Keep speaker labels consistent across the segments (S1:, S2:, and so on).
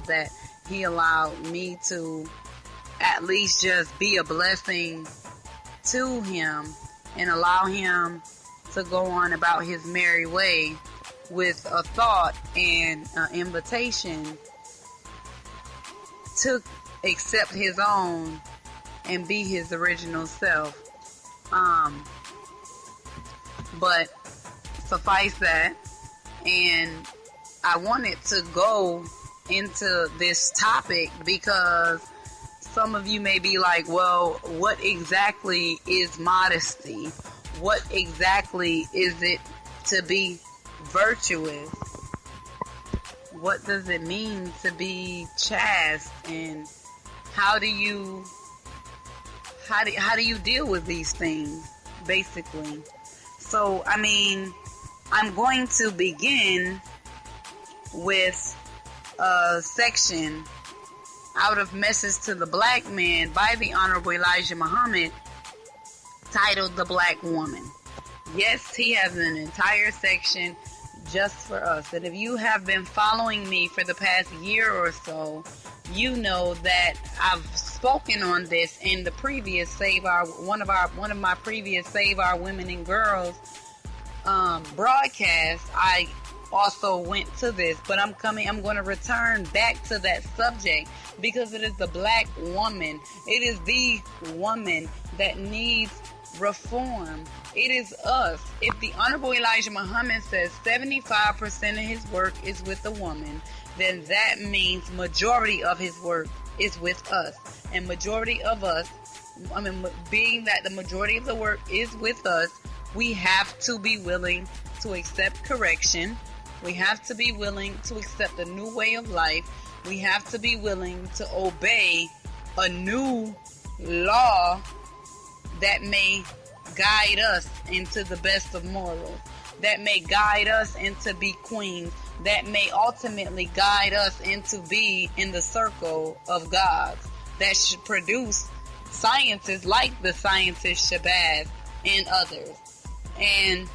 S1: that he allowed me to at least just be a blessing to him and allow him to go on about his merry way with a thought and an invitation to accept his own and be his original self. But suffice that, and I wanted to go into this topic because some of you may be like, well, what exactly is modesty? What exactly is it to be virtuous? What does it mean to be chaste? And how do you deal with these things, basically? So, I mean, I'm going to begin with a section out of Message to the Black Man by the Honorable Elijah Muhammad titled The Black Woman. Yes, he has an entire section just for us. And if you have been following me for the past year or so, you know that I've spoken on this in the previous one of my previous Save Our Women and Girls broadcasts. I also went to this, but I'm going to return back to that subject because it is the black woman. It is the woman that needs reform. It is us. If the Honorable Elijah Muhammad says 75% of his work is with the woman, then that means majority of his work is with us. And majority of us, being that the majority of the work is with us, we have to be willing to accept correction. We have to be willing to accept a new way of life. We have to be willing to obey a new law that may guide us into the best of morals, that may guide us into be queens, that may ultimately guide us into be in the circle of gods, that should produce scientists like the scientist Shabazz and others. And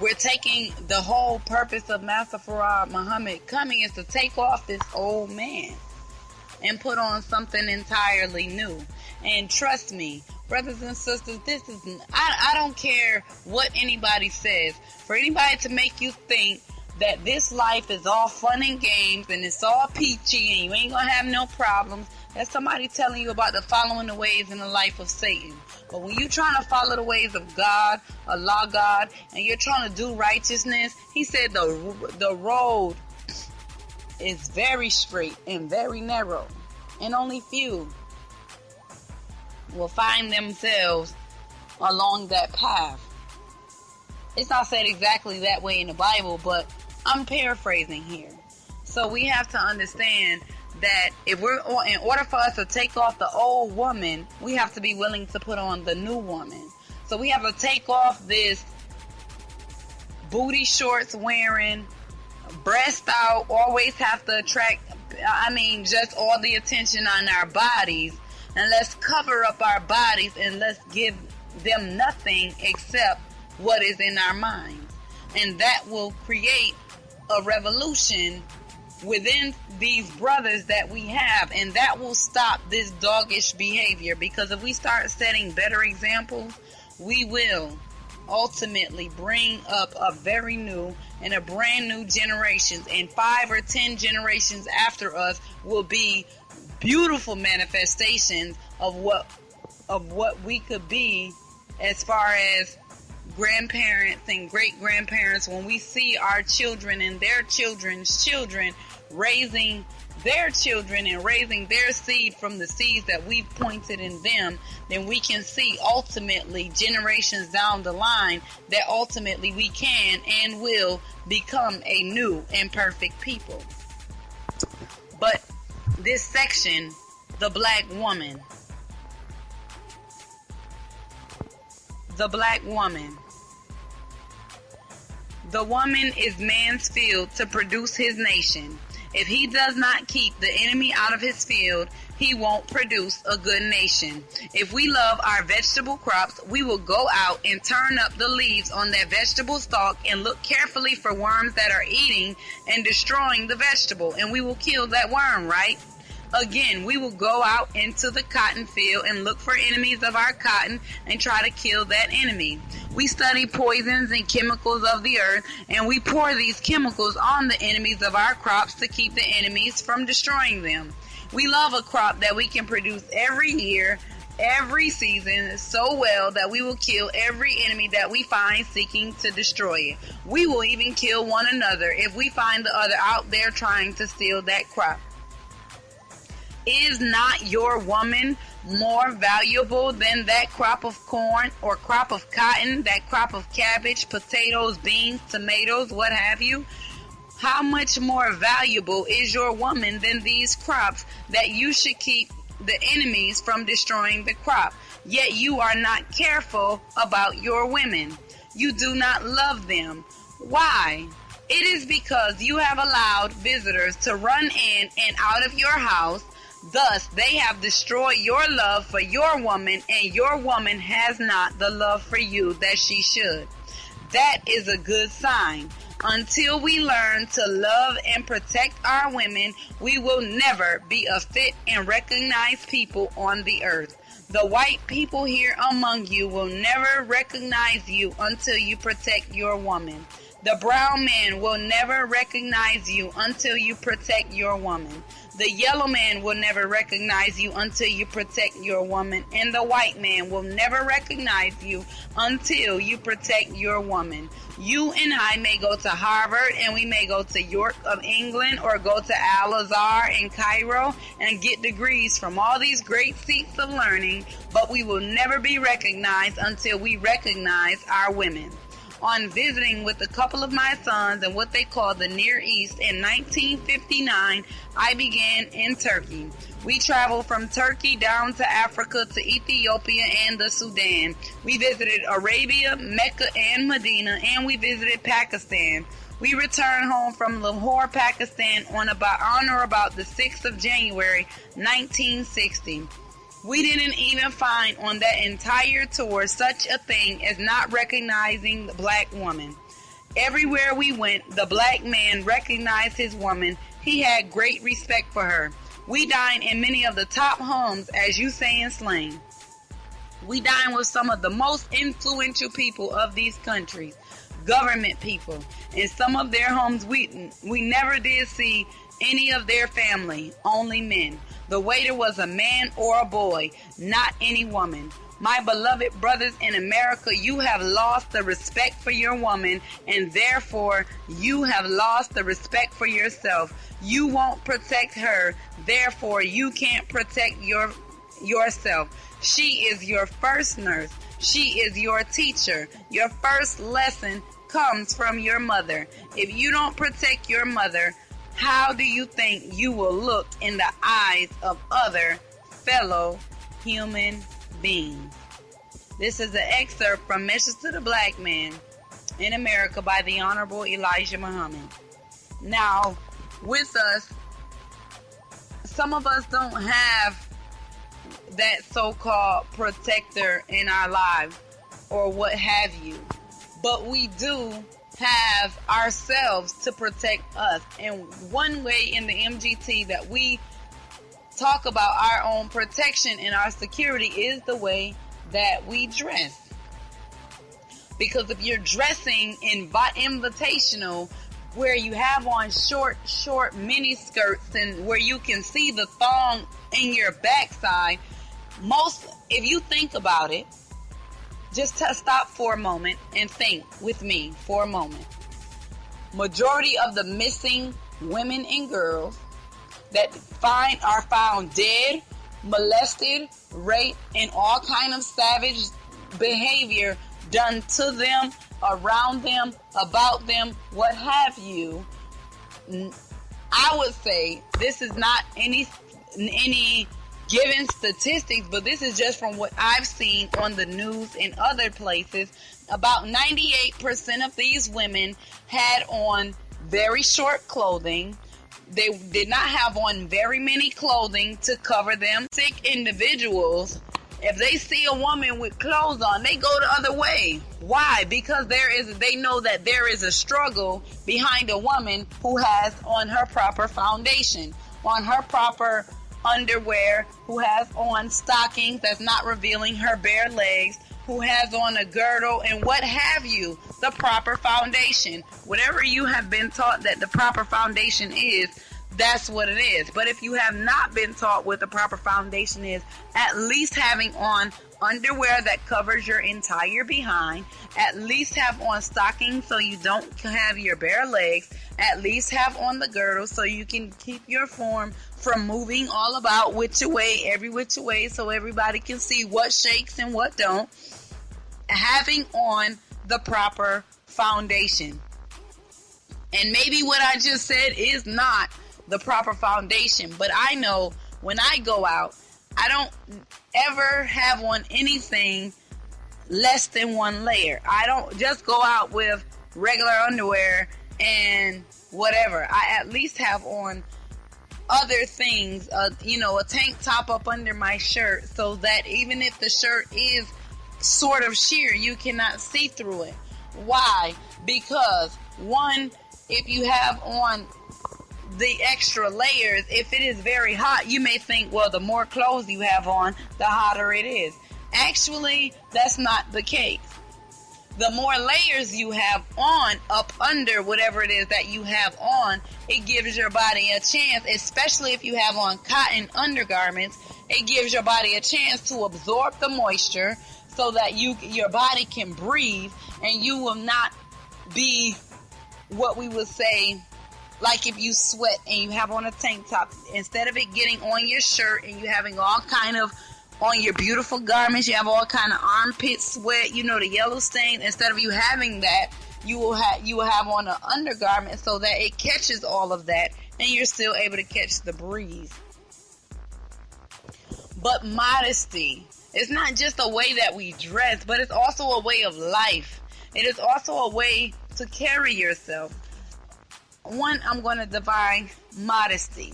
S1: we're taking the whole purpose of Master Farad Muhammad coming is to take off this old man and put on something entirely new. And trust me, brothers and sisters, I don't care what anybody says. For anybody to make you think that this life is all fun and games and it's all peachy and you ain't gonna have no problems, that's somebody telling you about the following the ways in the life of Satan. But when you're trying to follow the ways of God, Allah God, and you're trying to do righteousness, he said the road is very straight and very narrow, and only few will find themselves along that path. It's not said exactly that way in the Bible, but I'm paraphrasing here. So we have to understand that in order for us to take off the old woman, we have to be willing to put on the new woman. So we have to take off this booty shorts wearing, breast out, always have to attract, just all the attention on our bodies. And let's cover up our bodies and let's give them nothing except what is in our minds. And that will create a revolution within these brothers that we have. And that will stop this doggish behavior. Because if we start setting better examples, we will ultimately bring up a very new and a brand new generations. And 5 or 10 generations after us will be beautiful manifestations of what we could be as far as grandparents and great grandparents, when we see our children and their children's children raising their children and raising their seed from the seeds that we've pointed in them, then we can see ultimately generations down the line that ultimately we can and will become a new and perfect people. But this section, the black woman. The black woman. The woman is man's field to produce his nation, If he does not keep the enemy out of his field, he won't produce a good nation. If we love our vegetable crops, we will go out and turn up the leaves on that vegetable stalk and look carefully for worms that are eating and destroying the vegetable, and we will kill that worm, right? Again, we will go out into the cotton field and look for enemies of our cotton and try to kill that enemy. We study poisons and chemicals of the earth, and we pour these chemicals on the enemies of our crops to keep the enemies from destroying them. We love a crop that we can produce every year, every season, so well that we will kill every enemy that we find seeking to destroy it. We will even kill one another if we find the other out there trying to steal that crop. Is not your woman more valuable than that crop of corn or crop of cotton, that crop of cabbage, potatoes, beans, tomatoes, what have you? How much more valuable is your woman than these crops that you should keep the enemies from destroying the crop? Yet you are not careful about your women. You do not love them. Why? It is because you have allowed visitors to run in and out of your house. Thus, they have destroyed your love for your woman, and your woman has not the love for you that she should. That is a good sign. Until we learn to love and protect our women, we will never be a fit and recognized people on the earth. The white people here among you will never recognize you until you protect your woman. The brown man will never recognize you until you protect your woman. The yellow man will never recognize you until you protect your woman. And the white man will never recognize you until you protect your woman. You and I may go to Harvard, and we may go to York of England, or go to Al-Azhar in Cairo and get degrees from all these great seats of learning, but we will never be recognized until we recognize our women. On visiting with a couple of my sons in what they call the Near East in 1959, I began in Turkey. We traveled from Turkey down to Africa to Ethiopia and the Sudan. We visited Arabia, Mecca, and Medina, and we visited Pakistan. We returned home from Lahore, Pakistan on or about the 6th of January, 1960. We didn't even find on that entire tour such a thing as not recognizing the black woman. Everywhere we went, the black man recognized his woman. He had great respect for her. We dined in many of the top homes, as you say in slang. We dined with some of the most influential people of these countries, government people. In some of their homes, we never did see any of their family, only men. The waiter was a man or a boy, not any woman. My beloved brothers in America, you have lost the respect for your woman, and therefore you have lost the respect for yourself. You won't protect her, therefore you can't protect yourself. She is your first nurse. She is your teacher. Your first lesson comes from your mother. If you don't protect your mother, how do you think you will look in the eyes of other fellow human beings? This is an excerpt from Message to the Black Man in America by the Honorable Elijah Muhammad. Now, with us, some of us don't have that so-called protector in our lives or what have you, but we do have ourselves to protect us. And one way in the MGT that we talk about our own protection and our security is the way that we dress. Because if you're dressing invitational, where you have on short mini skirts and where you can see the thong in your backside, if you think about it, just stop for a moment and think with me for a moment. Majority of the missing women and girls that are found dead, molested, raped, and all kind of savage behavior done to them, around them, about them, what have you. I would say this is not any given statistics, but this is just from what I've seen on the news and other places. About 98% of these women had on very short clothing. they did not have on very many clothing to cover them. Sick individuals, if they see a woman with clothes on, they go the other way. Why? Because they know that there is a struggle behind a woman who has on her proper foundation, on her proper underwear, who has on stockings that's not revealing her bare legs, who has on a girdle and what have you, the proper foundation. Whatever you have been taught that the proper foundation is, that's what it is. But if you have not been taught what the proper foundation is, at least having on underwear that covers your entire behind, at least have on stockings so you don't have your bare legs, at least have on the girdle so you can keep your form from moving all about every which way, so everybody can see what shakes and what don't. Having on the proper foundation. And maybe what I just said is not the proper foundation, but I know when I go out, I don't ever have on anything less than one layer. I don't just go out with regular underwear and whatever. I at least have on other things, a tank top up under my shirt, so that even if the shirt is sort of sheer, you cannot see through it. Why? Because one, if you have on the extra layers, if it is very hot, you may think, well, the more clothes you have on, the hotter it is. Actually, that's not the case. The more layers you have on up under whatever it is that you have on, it gives your body a chance, especially if you have on cotton undergarments, it gives your body a chance to absorb the moisture so that your body can breathe, and you will not be what we would say, like if you sweat and you have on a tank top, instead of it getting on your shirt and you having all kind of on your beautiful garments, you have all kind of armpit sweat, the yellow stain. Instead of you having that, you will have on an undergarment so that it catches all of that and you're still able to catch the breeze. But modesty, it's not just a way that we dress, but it's also a way of life. It is also a way to carry yourself. One, I'm going to define modesty,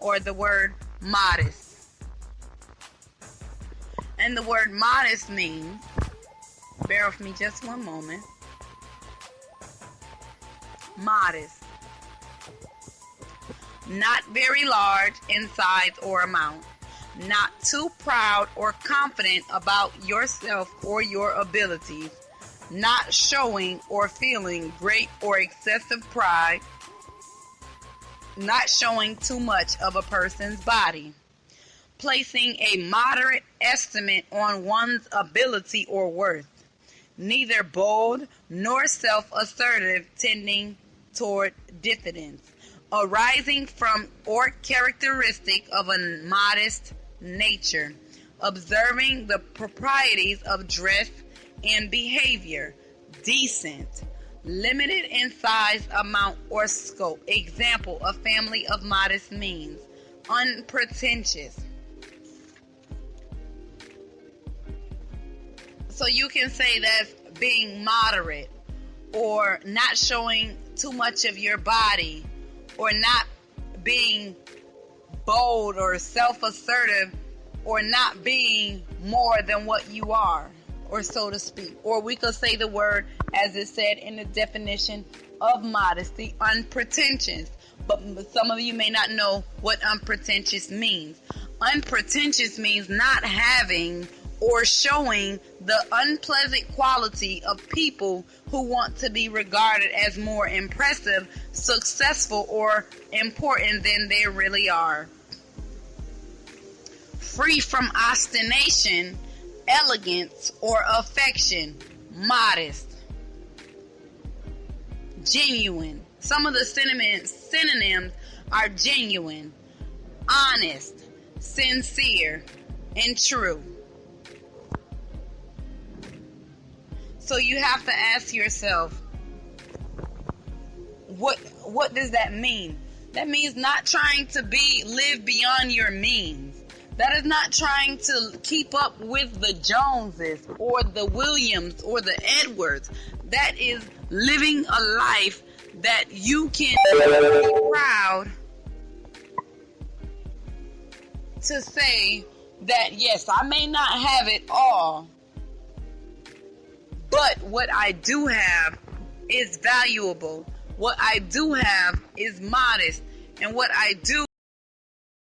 S1: or the word modest. And the word modest means, bear with me just one moment, modest. Not very large in size or amount. Not too proud or confident about yourself or your abilities. Not showing or feeling great or excessive pride. Not showing too much of a person's body. Placing a moderate estimate on one's ability or worth. Neither bold nor self-assertive, tending toward diffidence. Arising from or characteristic of a modest nature. Observing the proprieties of dress and behavior. Decent. Limited in size, amount, or scope. Example, a family of modest means. Unpretentious. So you can say that's being moderate, or not showing too much of your body, or not being bold or self-assertive, or not being more than what you are, or so to speak. Or we could say the word, as it said in the definition of modesty, unpretentious. But some of you may not know what unpretentious means. Unpretentious means not having or showing the unpleasant quality of people who want to be regarded as more impressive, successful, or important than they really are. Free from ostentation, elegance, or affection. Modest. Genuine. Some of the synonyms are genuine, honest, sincere, and true. So you have to ask yourself, what does that mean? That means not trying to live beyond your means. That is not trying to keep up with the Joneses or the Williams or the Edwards. That is living a life that you can be proud to say that, yes, I may not have it all, but what I do have is valuable. What I do have is modest. And what I do